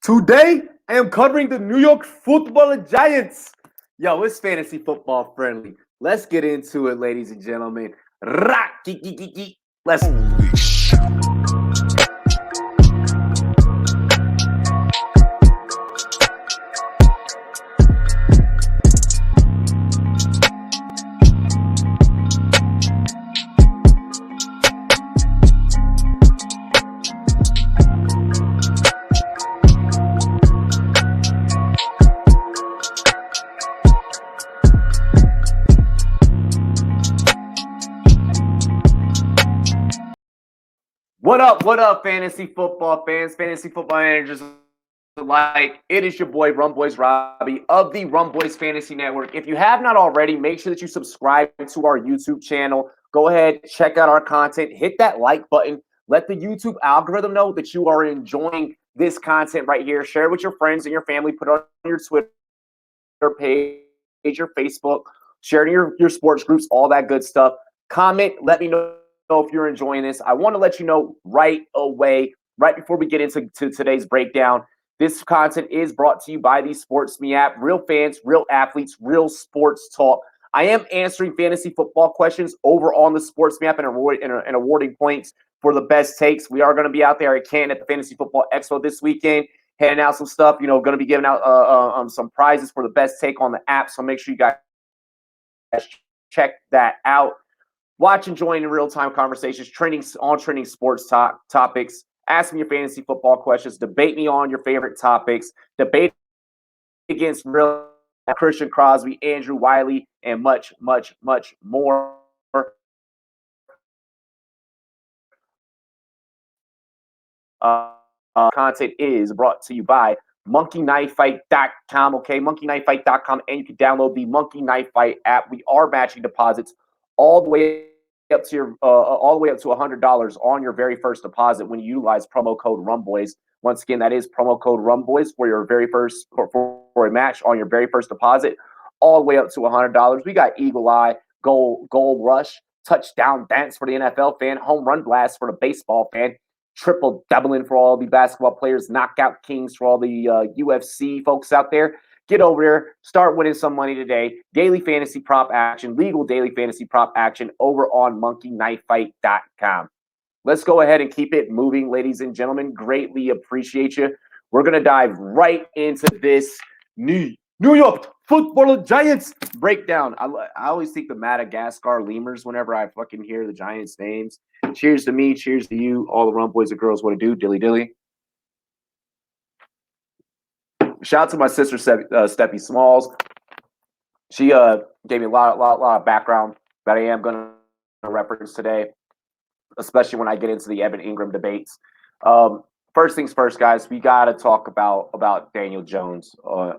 Today, I am covering the New York Football Giants. Yo, it's fantasy football friendly. Let's get into it, ladies and gentlemen. Let's. Holy shit. What up, fantasy football fans, fantasy football managers alike? It is your boy, Rum Boys Robbie of the Rum Boys Fantasy Network. If you have not already, make sure that you subscribe to our YouTube channel. Go ahead, check out our content, hit that like button. Let the YouTube algorithm know that you are enjoying this content right here. Share it with your friends and your family. Put it on your Twitter page, your Facebook. Share it in your sports groups, all that good stuff. Comment, let me know if you're enjoying this. I want to let you know right away, right before we get into today's breakdown, this content is brought to you by the SportsMe app. Real fans, real athletes, real sports talk. I am answering fantasy football questions over on the SportsMe app and awarding points for the best takes. We are going to be out there at Canton at the Fantasy Football Expo this weekend, handing out some stuff. Going to be giving out some prizes for the best take on the app. So make sure you guys check that out. Watch and join in real-time conversations, trending sports topics. Ask me your fantasy football questions. Debate me on your favorite topics. Debate against real Christian Crosby, Andrew Wiley, and much, much, much more. Content is brought to you by monkeyknifefight.com. Okay, monkeyknifefight.com, and you can download the Monkey Knife Fight app. We are matching deposits all the way up to $100 on your very first deposit when you utilize promo code RUMBOYS. Once again, that is promo code RUMBOYS for your very first for a match on your very first deposit, all the way up to $100. We got Eagle Eye, Gold Rush, Touchdown Dance for the NFL fan, Home Run Blast for the baseball fan, triple doubling for all the basketball players, Knockout Kings for all the UFC folks out there. Get over there, start winning some money today. Daily fantasy prop action, legal daily fantasy prop action over on monkeyknifefight.com. Let's go ahead and keep it moving, ladies and gentlemen. Greatly appreciate you. We're going to dive right into this New York Football Giants breakdown. I always think the Madagascar lemurs whenever I fucking hear the Giants names. Cheers to me, cheers to you, all the Rum Boys and girls. What to do, dilly dilly. Shout out to my sister, Steffi Smalls. She gave me a lot of background that I am going to reference today, especially when I get into the Evan Ingram debates. First things first, guys, we got to talk about Daniel Jones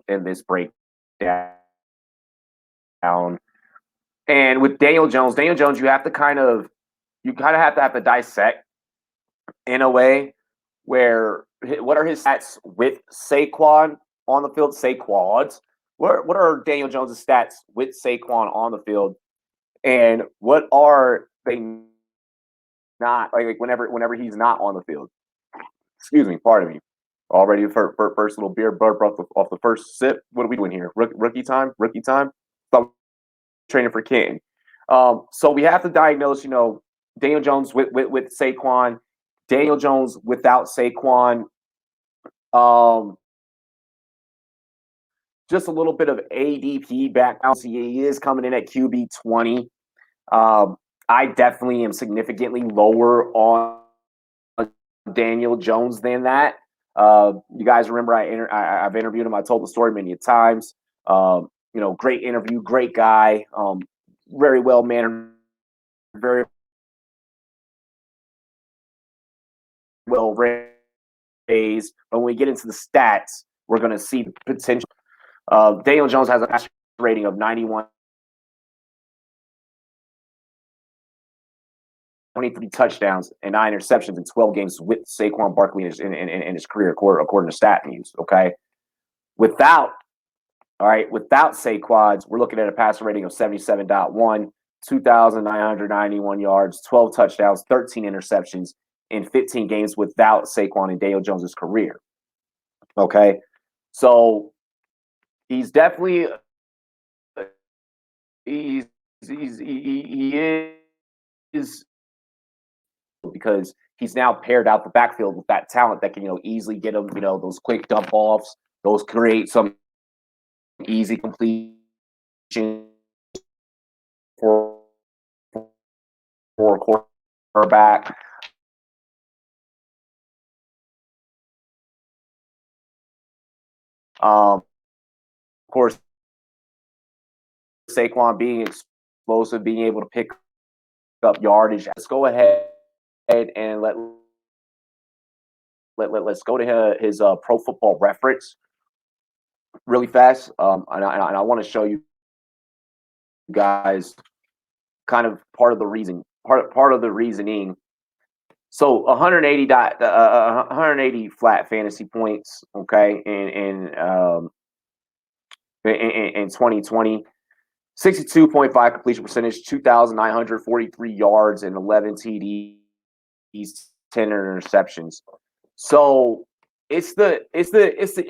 in this breakdown. And with Daniel Jones, you have to kind of have to dissect in a way where what are his stats with Saquon on the field? Saquads. What are Daniel Jones' stats with Saquon on the field? And what are they not like whenever he's not on the field? Excuse me, pardon me. Already for first little beer burp off the first sip. What are we doing here? Rookie time? Stop training for Canton. So we have to diagnose, Daniel Jones with Saquon, Daniel Jones without Saquon. Just a little bit of ADP background. He is coming in at QB 20. I definitely am significantly lower on Daniel Jones than that. You guys remember I've interviewed him. I told the story many times. Great interview, great guy, very well mannered, very well raised. But when we get into the stats, we're going to see the potential. Daniel Jones has a passer rating of 91. 23 touchdowns and 9 interceptions in 12 games with Saquon Barkley in his career, according to Stat News. Okay, without Saquon, we're looking at a passer rating of 77.1, 2,991 yards, 12 touchdowns, 13 interceptions in 15 games without Saquon in Daniel Jones' career. Okay, so he's definitely he's he is because he's now paired out the backfield with that talent that can easily get him those quick dump offs, those create some easy completion for for quarterback. Of course, Saquon being explosive, being able to pick up yardage. Let's go ahead and let's go to his Pro Football Reference really fast. And I want to show you guys kind of part of the reasoning. So 180 flat fantasy points, okay, in 2020. 62.5 completion percentage, 2,943 yards, and 11 TDs, 10 interceptions. So it's the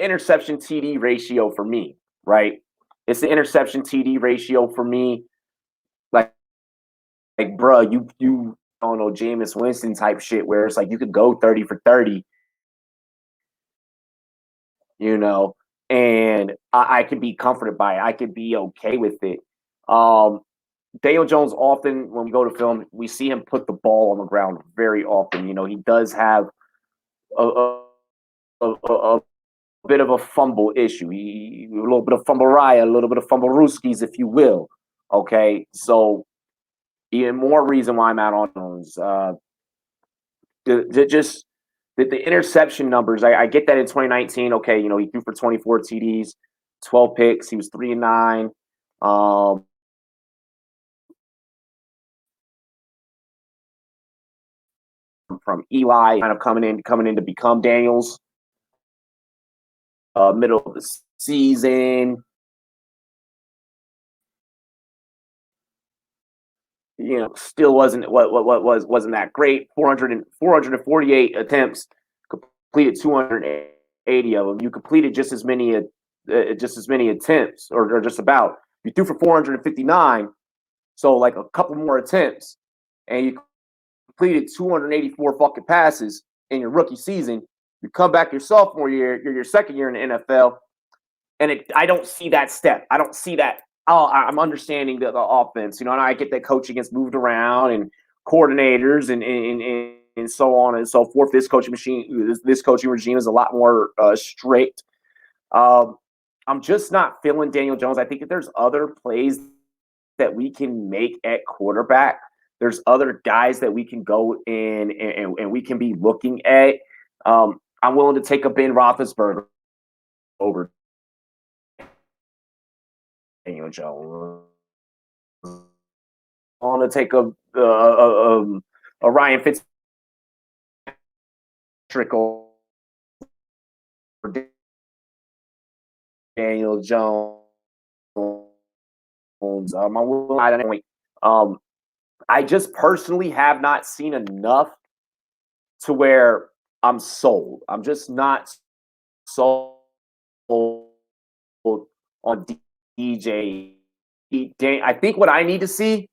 interception TD ratio for me, right? It's the interception TD ratio for me. Like, bro, you I don't know, Jameis Winston type shit where it's like you could go 30 for 30, you know, and I could be comforted by it. I could be okay with it. Um, Daniel Jones often, when we go to film, we see him put the ball on the ground very often. He does have a, a bit of a fumble issue. A little bit of fumble raya, a little bit of fumble rooskies, if you will. Okay, so even more reason why I'm out on those. Just the interception numbers. I get that in 2019. Okay, he threw for 24 TDs, 12 picks. He was 3-9. Um, from Eli, kind of coming in to become Daniels. Middle of the season, still wasn't that great. 448 attempts, completed 280 of them. You completed just as many attempts, or just about. You threw for 459, so like a couple more attempts, and you completed 284 fucking passes in your rookie season. You come back your sophomore year, your second year in the NFL, and I don't see that step. I don't see that. Oh, I'm understanding the offense, and I get that coaching gets moved around and coordinators and so on and so forth. This coaching regime is a lot more strict. Um, I'm just not feeling Daniel Jones. I think that there's other plays that we can make at quarterback. There's other guys that we can go in and we can be looking at. I'm willing to take a Ben Roethlisberger over Daniel Jones. I want to take a Ryan Fitzpatrick over Daniel Jones. Um, I just personally have not seen enough to where I'm sold. I'm just not sold on DJ. I think what I need to see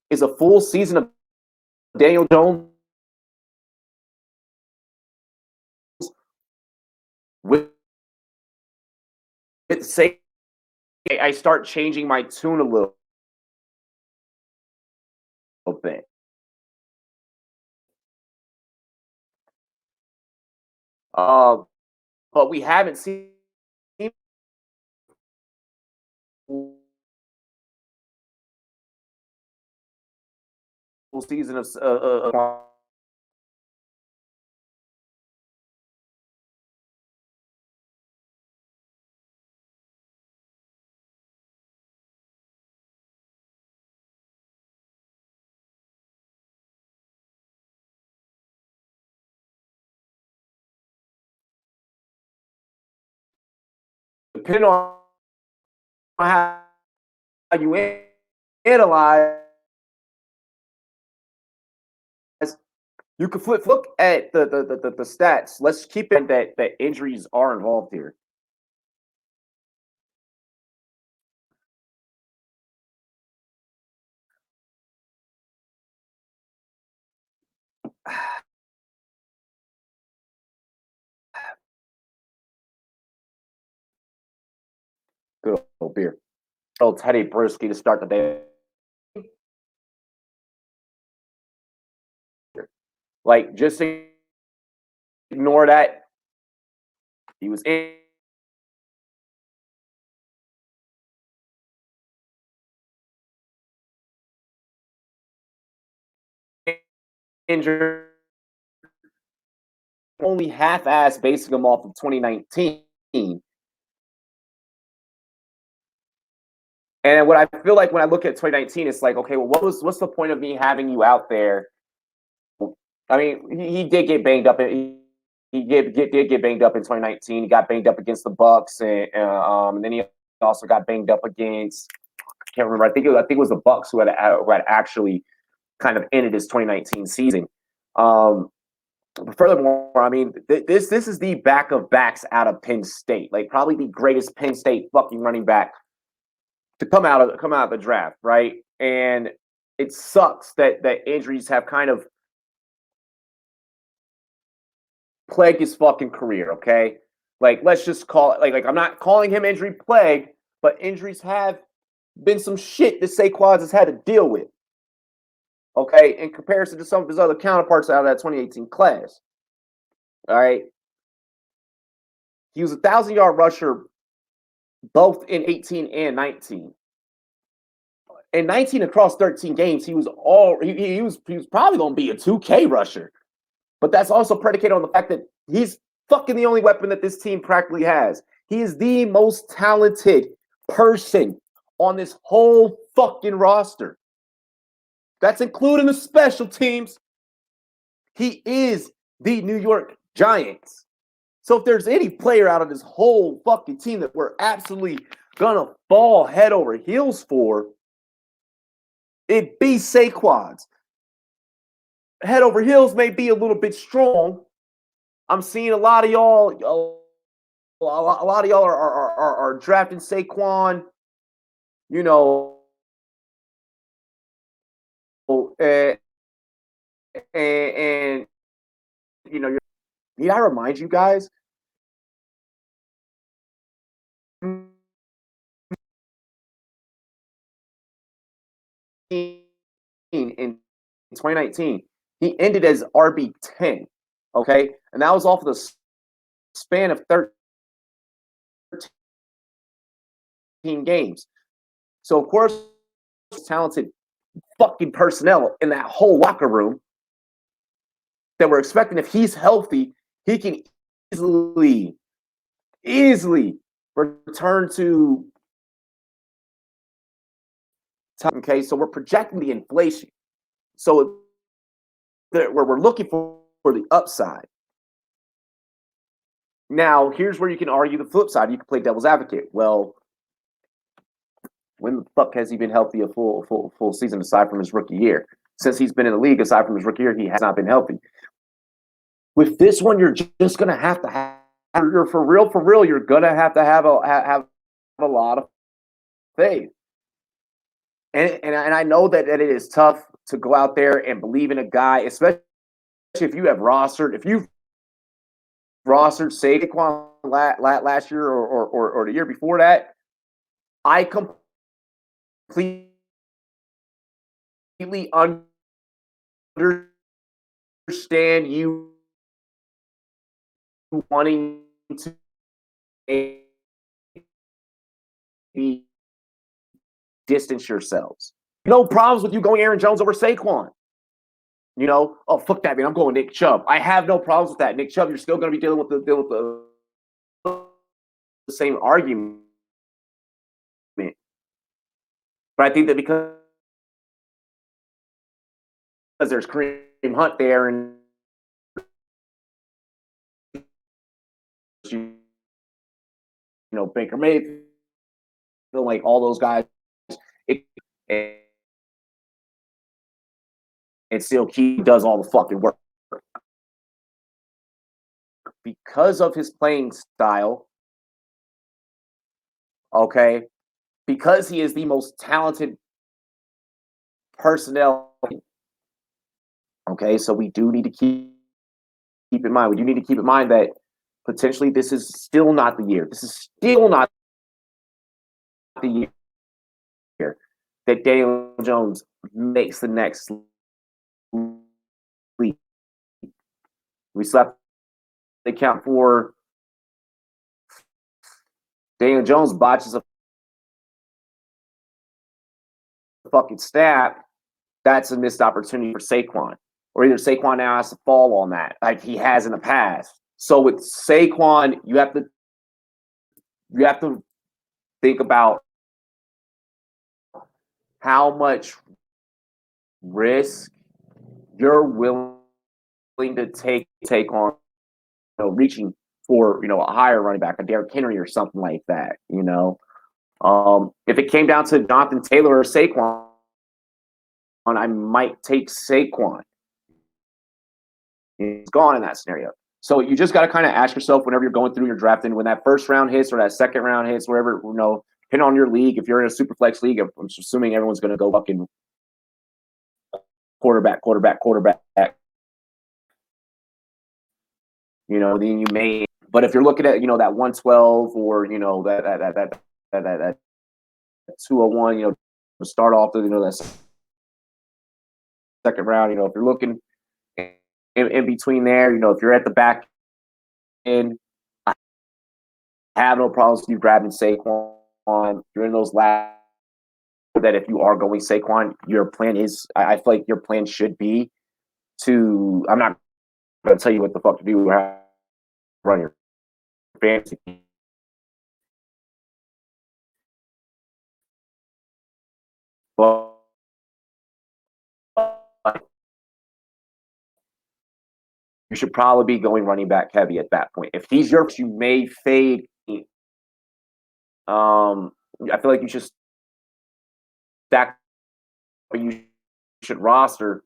is a full season of Daniel Jones with say I start changing my tune a little bit. Uh, but we haven't seen full season of depending on how you analyze You could look at the stats. Let's keep it that injuries are involved here. Good old beer. Oh, Teddy Bruschi to start the day. Like, just ignore that. He was injured, only half-ass basing him off of 2019. And what I feel like when I look at 2019, it's like, okay, well, what's the point of me having you out there? I mean, he did get banged up. He did get banged up in 2019. He got banged up against the Bucks, and then he also got banged up against. I can't remember. I think it was the Bucks who had actually kind of ended his 2019 season. But furthermore, I mean, this is the back of backs out of Penn State, like probably the greatest Penn State fucking running back to come out of the draft, right? And it sucks that injuries have kind of plagued his fucking career. Okay, like let's just call it like I'm not calling him injury plague, but injuries have been some shit that Saquon has had to deal with. Okay, in comparison to some of his other counterparts out of that 2018 class. All right, he was 1,000-yard rusher both in 18 and 19. In 19 across 13 games, he was probably going to be a 2K rusher. But that's also predicated on the fact that he's fucking the only weapon that this team practically has. He is the most talented person on this whole fucking roster. That's including the special teams. He is the New York Giants. So if there's any player out of this whole fucking team that we're absolutely gonna fall head over heels for, it'd be Saquon's. Head over heels may be a little bit strong. I'm seeing a lot of y'all. A lot of y'all are drafting Saquon. You know, and you know, need I remind you guys? In 2019, he ended as RB10. Okay, and that was off of the span of 13 games. So of course, talented fucking personnel in that whole locker room that we're expecting if he's healthy, he can easily return to. Okay, so we're projecting the inflation. So we're looking for the upside. Now, here's where you can argue the flip side. You can play devil's advocate. Well, when the fuck has he been healthy a full season aside from his rookie year? Since he's been in the league, aside from his rookie year, he has not been healthy. With this one, you're just gonna have to have. You're for real. You're gonna have to have a lot of faith. And I know that it is tough to go out there and believe in a guy, especially if you have rostered. If you've rostered Saquon last year or the year before that, I completely understand you wanting to distance yourselves. No problems with you going Aaron Jones over Saquon. You know, oh fuck that, man. I'm going Nick Chubb. I have no problems with that. Nick Chubb, you're still going to be dealing with the same argument. But I think that because there's Kareem Hunt there and you know Baker Mayfield, like all those guys, it still does all the fucking work. because of his playing style, okay, because he is the most talented personnel. Okay, so we do need to keep in mind. We do need to keep in mind that potentially this is still not the year. This is still not the year that Daniel Jones makes the next leap. We still have to account for Daniel Jones botches a fucking snap. That's a missed opportunity for Saquon. Or either Saquon now has to fall on that, like he has in the past. So with Saquon, you have to think about how much risk you're willing to take on, reaching for a higher running back, a Derrick Henry or something like that. If it came down to Jonathan Taylor or Saquon, I might take Saquon. He's gone in that scenario. So you just got to kind of ask yourself whenever you're going through your drafting, when that first round hits or that second round hits, wherever, depending on your league. If you're in a super flex league, I'm assuming everyone's going to go fucking quarterback. Then you may. But if you're looking at that 112 or that 201, to start off the that second round, if you're looking in between there, if you're at the back end, I have no problems with you grabbing Saquon. You're in those last. That if you are going Saquon, your plan is, I feel like your plan should be to. I'm not going to tell you what the fuck to do. How to run your fantasy. But you should probably be going running back heavy at that point. If he's you may fade. I feel like you should stack. You should roster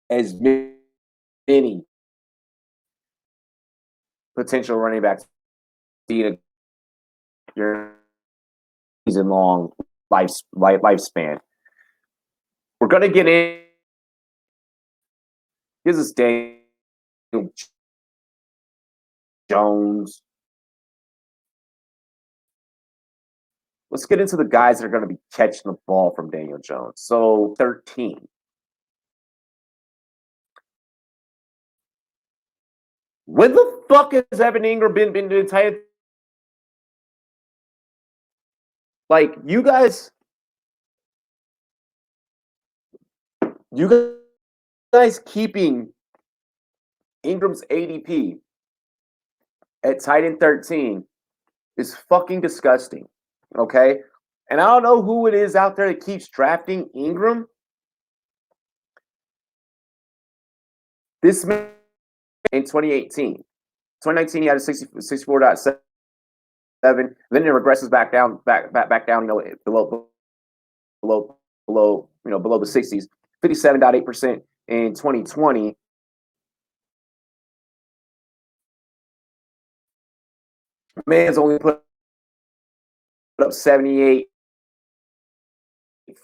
as many potential running backs in your season long lifespan. We're gonna get in. Here's this Daniel Jones. Let's get into the guys that are going to be catching the ball from Daniel Jones. So 13. When the fuck has Evan Ingram been the entire? Like you guys keeping Ingram's ADP at tight end 13 is fucking disgusting. Okay? And I don't know who it is out there that keeps drafting Ingram. This man in 2018. 2019, he had a 64.7. Then it regresses back down, below the 60s. 57.8% in 2020. Man's only put up 78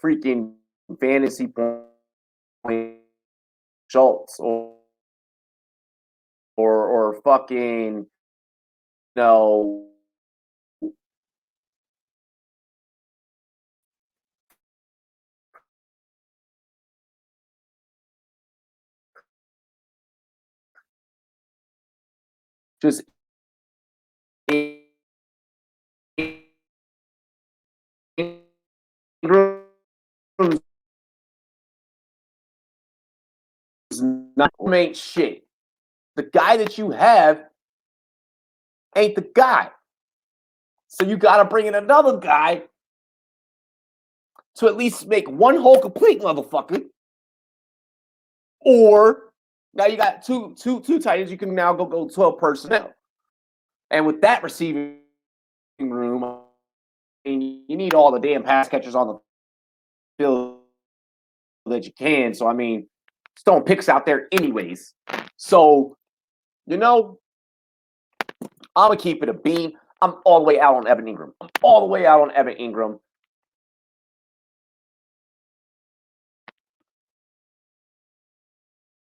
freaking fantasy points, Schultz or fucking just not ain't shit. The guy that you have ain't the guy. So you got to bring in another guy to at least make one whole complete, motherfucker. Or now you got two tight ends. You can now go 12 personnel. And with that receiving room, you need all the damn pass catchers on the field that you can. So I mean, throwing picks out there anyways. So you know, I'm gonna keep it a beam. I'm all the way out on Evan Ingram. I'm all the way out on Evan Ingram.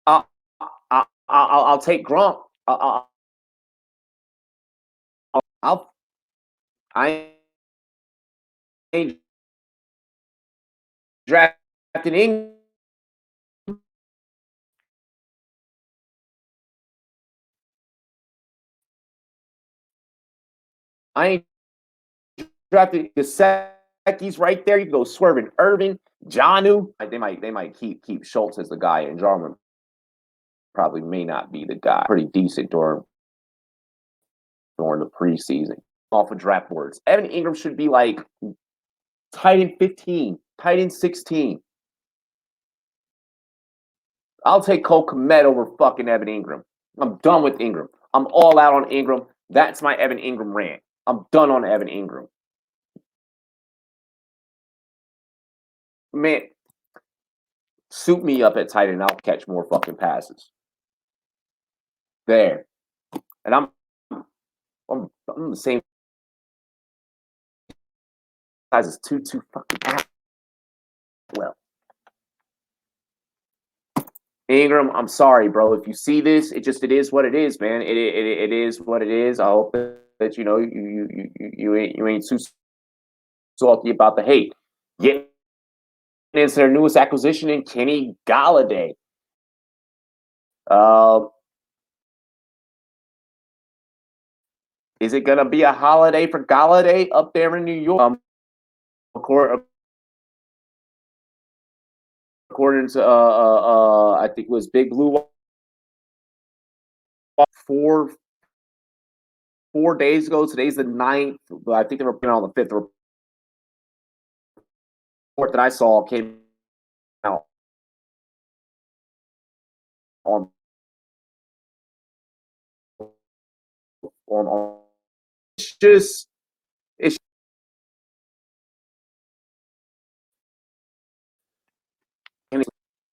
I'll, I'll take Gronk. I'll I ain't drafting Ingram. I ain't drafted Gasecki's right there. You can go Swerving Irving, Janu. They might keep Schultz as the guy, and Jarman probably may not be the guy. Pretty decent during the preseason. Off of draft boards. Evan Ingram should be like tight end 15, tight end 16. I'll take Cole Kmet over fucking Evan Ingram. I'm done with Ingram. I'm all out on Ingram. That's my Evan Ingram rant. I'm done on Evan Ingram. Man, suit me up at tight end. I'll catch more fucking passes. There. And I'm the same size as two fucking ass. Well, Ingram, I'm sorry, bro. If you see this, it is what it is, man. It is what it is. I hope that you know you ain't too salty about the hate. Getting into their newest acquisition in Kenny Galladay. Uh, is it gonna be a holiday for Galladay up there in New York? According to I think it was Big Blue 4 days ago. Today's the 9th, but I think they were putting on the 5th. The report that I saw came out on on it's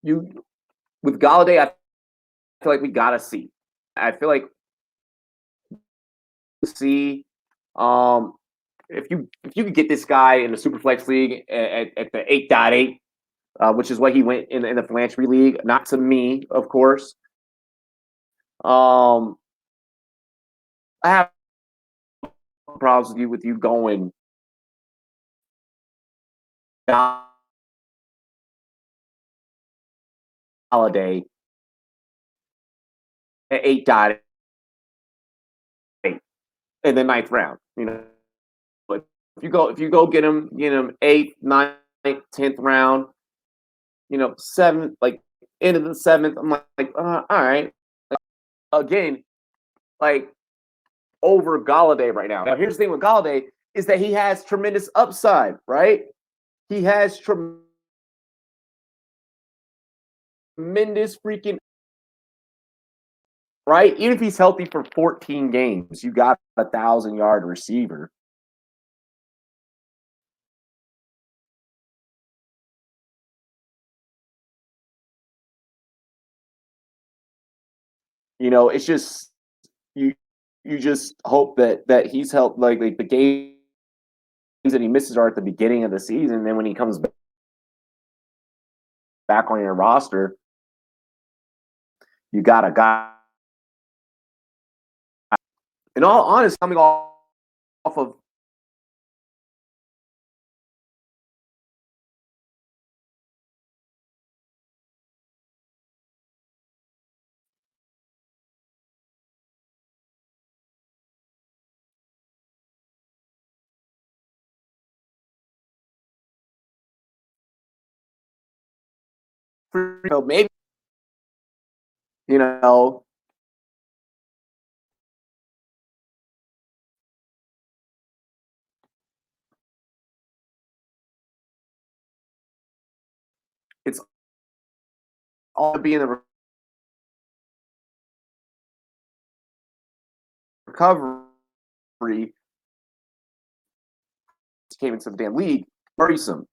you with Galladay. I feel like we gotta see. I feel like see um if you could get this guy in the Superflex League at the 8.8, which is what he went in the philanthropy league. Not to me, of course. I have problems with you going Holiday at 8.8 in the 9th round. You know, but if you go get him 8th, 9th, 10th round. You know, 7th, like into the 7th. I'm like all right. Again, like over Galladay right now. Now, here's the thing with Galladay is that he has tremendous upside, right? He has tremendous freaking right. Even if he's healthy for 14 games, you got 1,000-yard receiver. You know, it's just you. You just hope that he's helped. Like the games that he misses are at the beginning of the season. Then when he comes back on your roster, you got a guy. In all honesty, coming off of maybe you know it's all being the recovery came into the damn league, worrisome.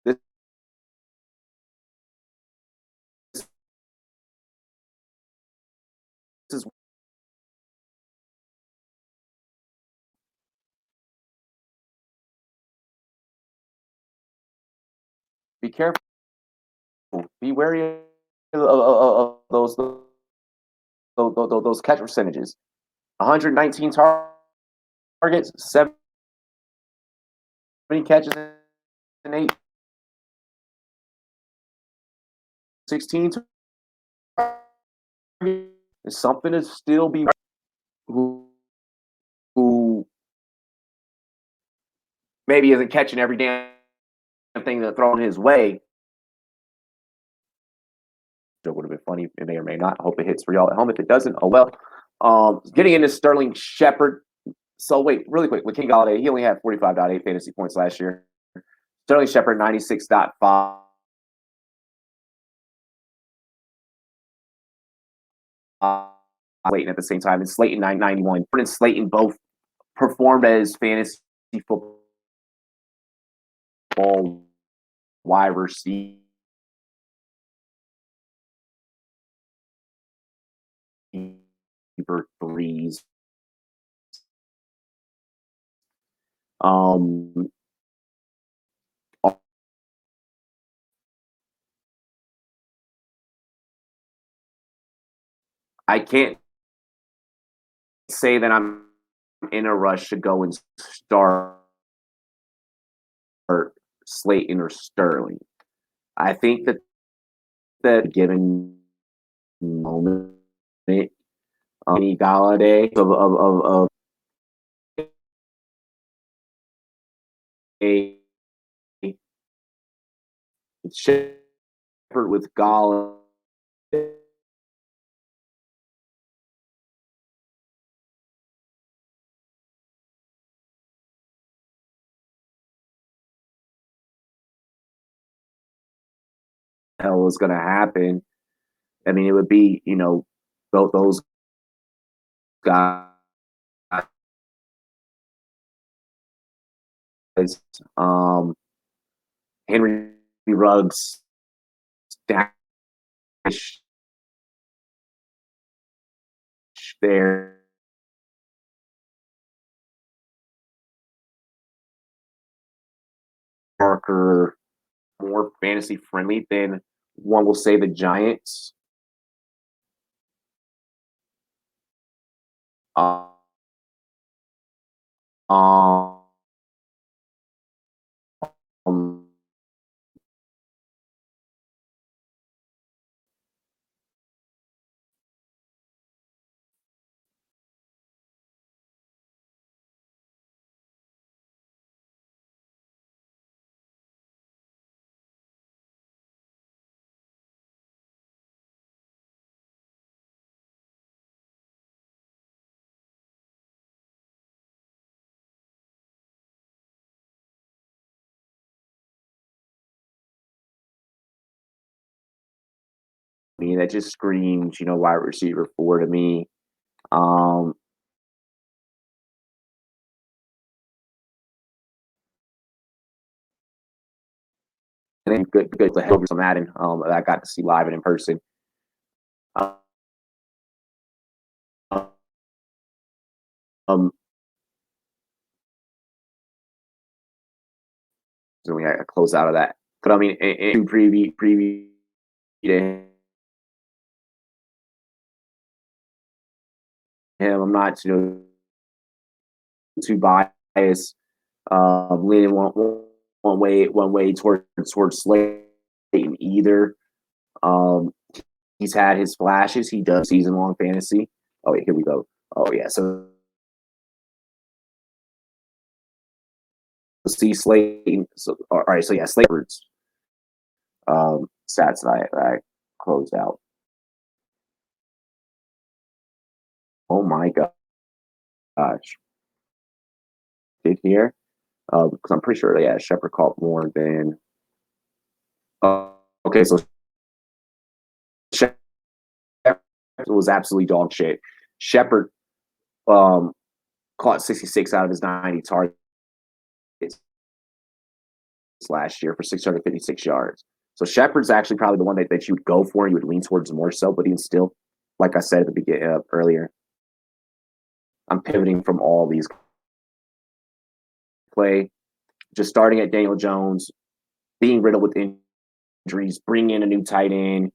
This is be careful, be wary of those catch percentages. 119 targets, 70 catches, and 16 targets. It's something to still be who who maybe isn't catching every damn thing that's thrown his way. It would have been funny. It may or may not. I hope it hits for y'all at home. If it doesn't, oh well. Getting into Sterling Shepard. So wait, really quick, with King Galladay, he only had 45.8 fantasy points last year. Sterling Shepard, 96.5. Waiting at the same time, and Slayton 991. And Slayton both performed as fantasy football wide receiver threes. I can't say that I'm in a rush to go and start Slayton or Sterling. I think that given moment, any Galladay of a Shepard with Galladay. Hell was going to happen. I mean, it would be, those guys, Henry Ruggs, Dash there, Parker, more fantasy friendly than one will say the Giants. Um, I mean, that just screams, wide receiver 4 to me. Um, and then good to head over some Madden that I got to see live and in person. So we had a close out of that. But I mean, in preview to him, I'm not too biased. Leaning one way towards Slayton either. He's had his flashes. He does season long fantasy. Oh wait, here we go. Oh yeah, so see Slayton. So all right, so yeah, Slayton's stats that I closed out. Oh my gosh, did here? Because I'm pretty sure, yeah, Shepard caught more than. Okay, so Shepard was absolutely dog shit. Shepard caught 66 out of his 90 targets. last year for 656 yards. So Shepard's actually probably the one that you would go for, you would lean towards more so, but even still, like I said at the beginning earlier, I'm pivoting from all these play, just starting at Daniel Jones, being riddled with injuries, bring in a new tight end,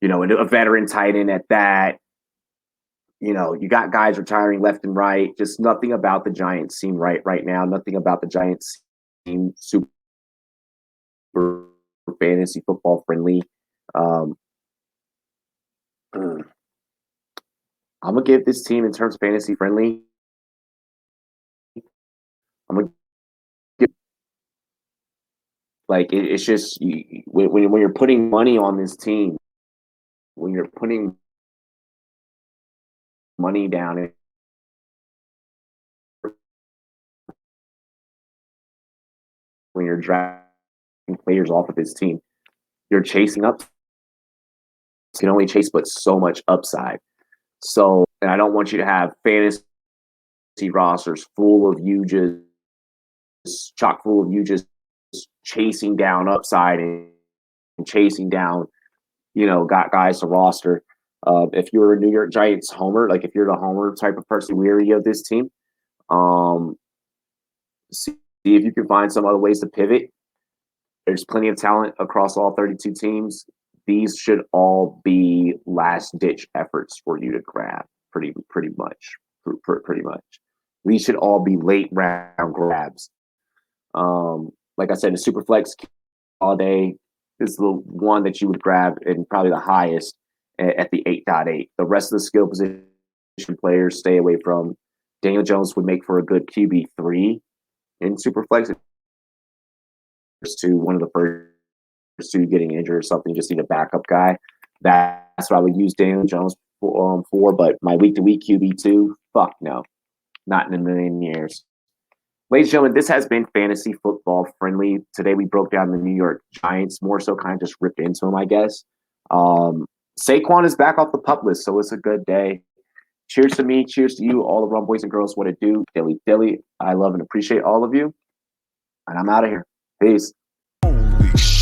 a veteran tight end at that. You got guys retiring left and right. Just nothing about the Giants seem right now. Nothing about the Giants seem super fantasy football friendly. I'm gonna give this team in terms of fantasy friendly. I'm gonna give it's just when you're putting money on this team, when you're putting money down when you're drafting players off of this team, you're chasing up. You can only chase but so much upside. So, and I don't want you to have fantasy rosters full of you just chock full of you just chasing down upside and chasing down, got guys to roster. If you're a New York Giants homer, like if you're the homer type of person weary of this team, see if you can find some other ways to pivot. There's plenty of talent across all 32 teams. These should all be last ditch efforts for you to grab. Pretty much. These should all be late round grabs. Like I said, the Superflex Holiday is the one that you would grab and probably the highest at the 8.8. The rest of the skill position players stay away from. Daniel Jones would make for a good QB3 in Superflex. To one of the first two getting injured or something, just need a backup guy. That's what I would use Daniel Jones for. But my week-to-week QB2, fuck no. Not in a million years. Ladies and gentlemen, this has been Fantasy Football Friendly. Today we broke down the New York Giants, more so kind of just ripped into them, I guess. Saquon is back off the pup list, so it's a good day. Cheers to me. Cheers to you, all the Rum Boys and Girls. What it do? Dilly. I love and appreciate all of you. And I'm out of here. Peace. Holy shit.